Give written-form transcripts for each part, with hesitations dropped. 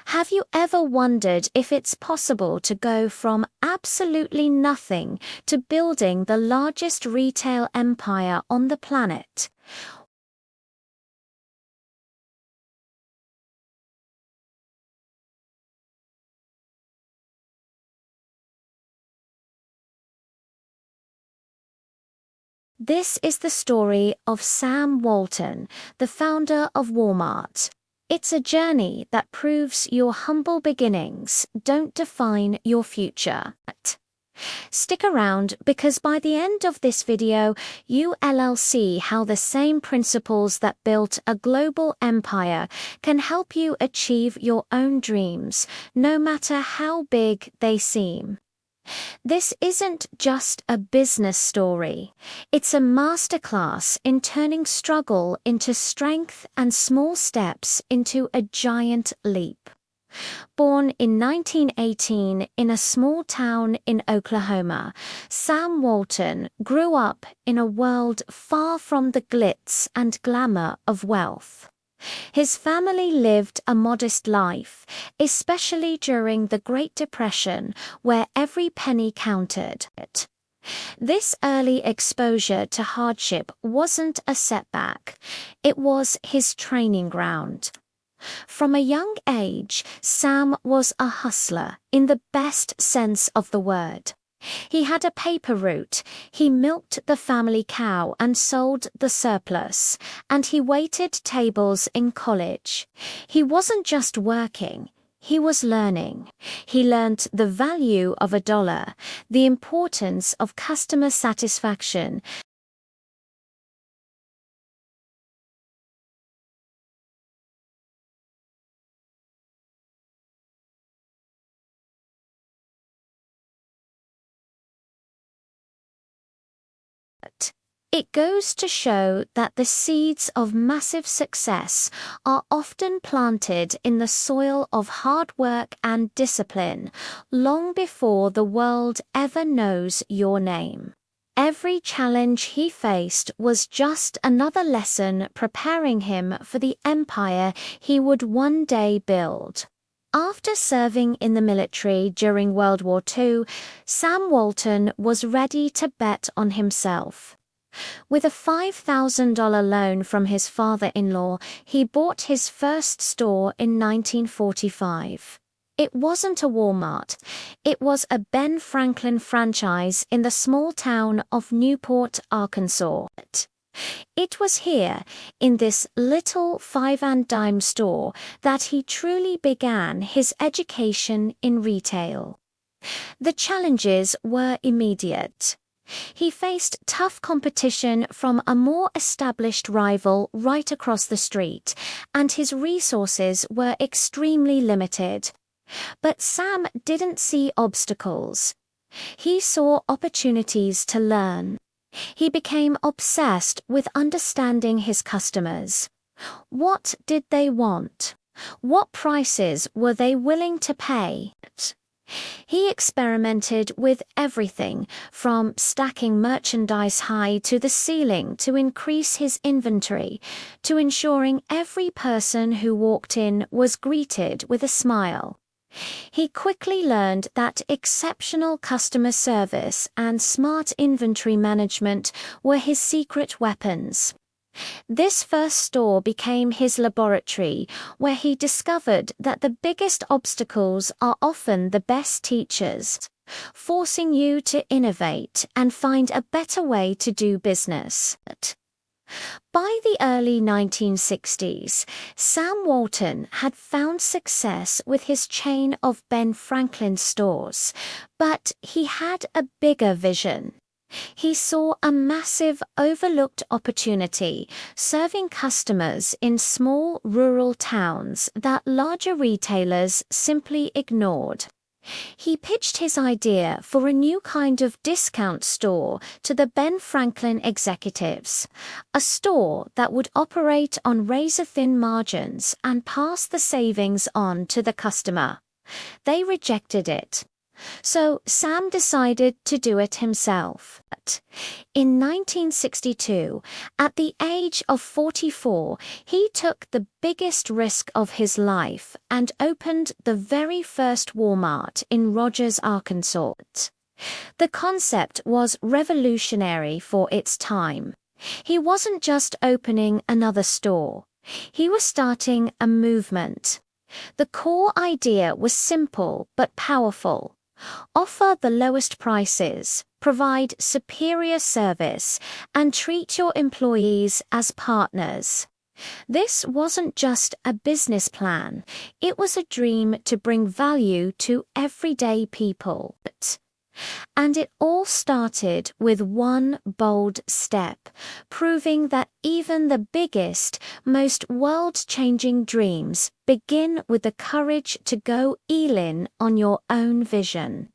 Have you ever wondered if it's possible to go from absolutely nothing to building the largest retail empire on the planet? This is the story of Sam Walton, the founder of Walmart. It's a journey that proves your humble beginnings don't define your future. Stick around because by the end of this video, you'll see how the same principles that built a global empire can help you achieve your own dreams, no matter how big they seem. This isn't just a business story. It's a masterclass in turning struggle into strength and small steps into a giant leap. Born in 1918 in a small town in Oklahoma, Sam Walton grew up in a world far from the glitz and glamour of wealth. His family lived a modest life, especially during the Great Depression, where every penny counted. This early exposure to hardship wasn't a setback, it was his training ground. From a young age, Sam was a hustler in the best sense of the word. He had a paper route, he milked the family cow and sold the surplus, and he waited tables in college. He wasn't just working, he was learning. He learned the value of $1, the importance of customer satisfaction, It goes to show that the seeds of massive success are often planted in the soil of hard work and discipline, long before the world ever knows your name. Every challenge he faced was just another lesson preparing him for the empire he would one day build. After serving in the military during World War II, Sam Walton was ready to bet on himself. With a $5,000 loan from his father-in-law, he bought his first store in 1945. It wasn't a Walmart. It was a Ben Franklin franchise in the small town of Newport, Arkansas. It was here, in this little five-and-dime store, that he truly began his education in retail. The challenges were immediate. He faced tough competition from a more established rival right across the street, and his resources were extremely limited. But Sam didn't see obstacles. He saw opportunities to learn. He became obsessed with understanding his customers. What did they want? What prices were they willing to pay? He experimented with everything from stacking merchandise high to the ceiling to increase his inventory, to ensuring every person who walked in was greeted with a smile. He quickly learned that exceptional customer service and smart inventory management were his secret weapons. This first store became his laboratory, where he discovered that the biggest obstacles are often the best teachers, forcing you to innovate and find a better way to do business. By the early 1960s, Sam Walton had found success with his chain of Ben Franklin stores, but he had a bigger vision. He saw a massive overlooked opportunity serving customers in small rural towns that larger retailers simply ignored. He pitched his idea for a new kind of discount store to the Ben Franklin executives, a store that would operate on razor-thin margins and pass the savings on to the customer. They rejected it. So Sam decided to do it himself. In 1962, at the age of 44, he took the biggest risk of his life and opened the very first Walmart in Rogers, Arkansas. The concept was revolutionary for its time. He wasn't just opening another store. He was starting a movement. The core idea was simple but powerful. Offer the lowest prices, provide superior service, and treat your employees as partners. This wasn't just a business plan, it was a dream to bring value to everyday people. And it all started with one bold step, proving that even the biggest, most world-changing dreams begin with the courage to go all in on your own vision.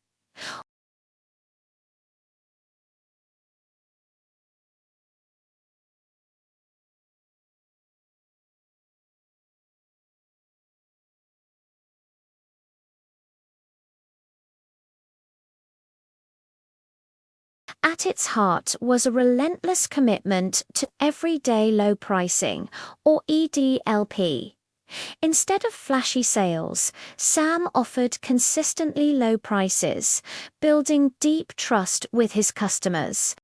At its heart was a relentless commitment to everyday low pricing, or EDLP. Instead of flashy sales, Sam offered consistently low prices, building deep trust with his customers.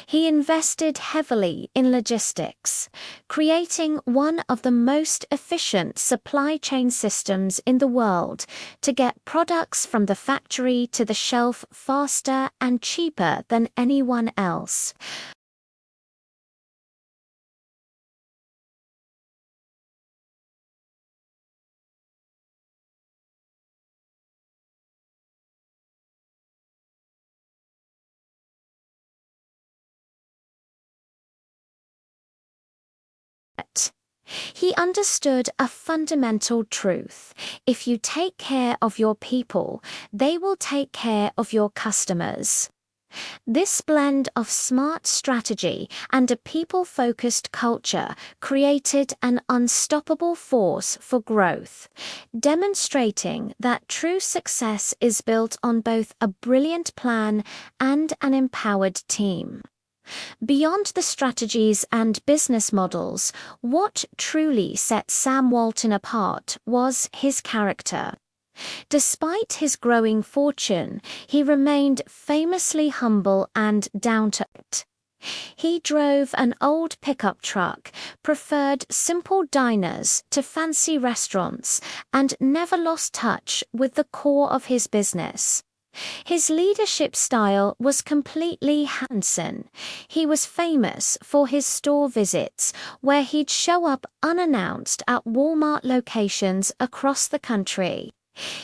He invested heavily in logistics, creating one of the most efficient supply chain systems in the world to get products from the factory to the shelf faster and cheaper than anyone else. He understood a fundamental truth. If you take care of your people, they will take care of your customers. This blend of smart strategy and a people-focused culture created an unstoppable force for growth, demonstrating that true success is built on both a brilliant plan and an empowered team. Beyond the strategies and business models, what truly set Sam Walton apart was his character. Despite his growing fortune, he remained famously humble and down to earth. He drove an old pickup truck, preferred simple diners to fancy restaurants, and never lost touch with the core of his business. His leadership style was completely Hanson. He was famous for his store visits, where he'd show up unannounced at Walmart locations across the country.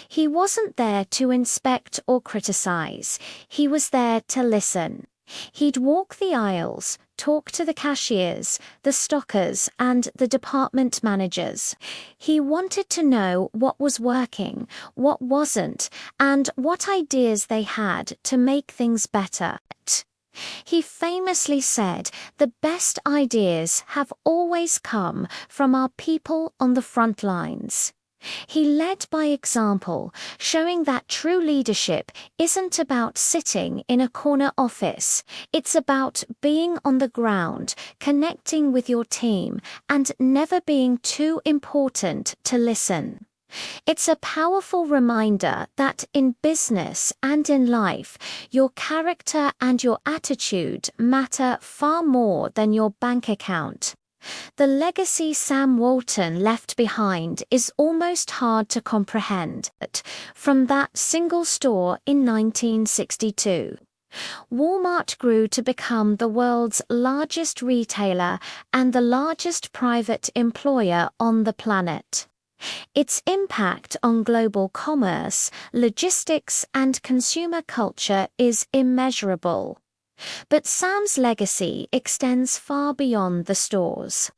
He wasn't there to inspect or criticize. He was there to listen. He'd walk the aisles, talk to the cashiers, the stockers, and the department managers. He wanted to know what was working, what wasn't, and what ideas they had to make things better. He famously said, "The best ideas have always come from our people on the front lines." He led by example, showing that true leadership isn't about sitting in a corner office. It's about being on the ground, connecting with your team, and never being too important to listen. It's a powerful reminder that in business and in life, your character and your attitude matter far more than your bank account. The legacy Sam Walton left behind is almost hard to comprehend. From that single store in 1962, Walmart grew to become the world's largest retailer and the largest private employer on the planet. Its impact on global commerce, logistics, and consumer culture is immeasurable. But Sam's legacy extends far beyond the stores.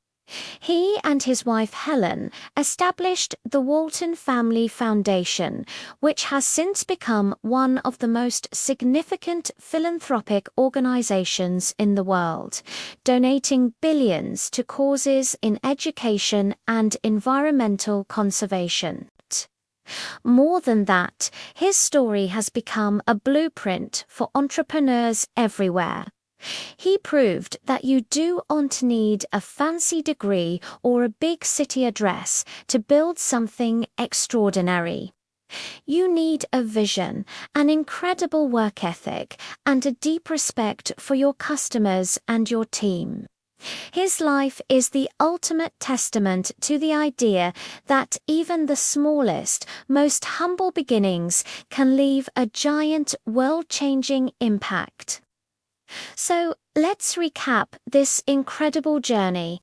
He and his wife Helen established the Walton Family Foundation, which has since become one of the most significant philanthropic organizations in the world, donating billions to causes in education and environmental conservation. More than that, his story has become a blueprint for entrepreneurs everywhere. He proved that you don't need a fancy degree or a big city address to build something extraordinary. You need a vision, an incredible work ethic, and a deep respect for your customers and your team. His life is the ultimate testament to the idea that even the smallest, most humble beginnings can leave a giant, world-changing impact. So, let's recap this incredible journey.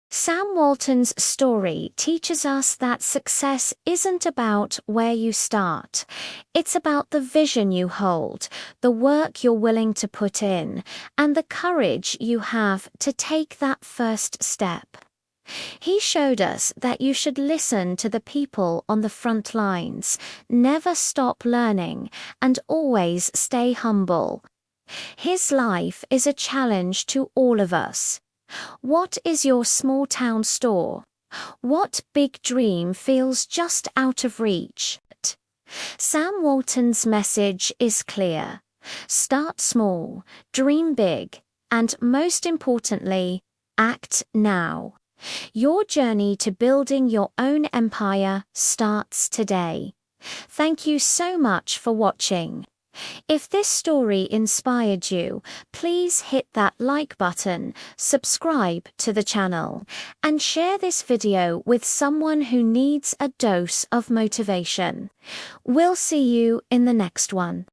Sam Walton's story teaches us that success isn't about where you start. It's about the vision you hold, the work you're willing to put in, and the courage you have to take that first step. He showed us that you should listen to the people on the front lines, never stop learning, and always stay humble. His life is a challenge to all of us. What is your small town store? What big dream feels just out of reach? Sam Walton's message is clear. Start small, dream big, and most importantly, act now. Your journey to building your own empire starts today. Thank you so much for watching. If this story inspired you, please hit that like button, subscribe to the channel, and share this video with someone who needs a dose of motivation. We'll see you in the next one.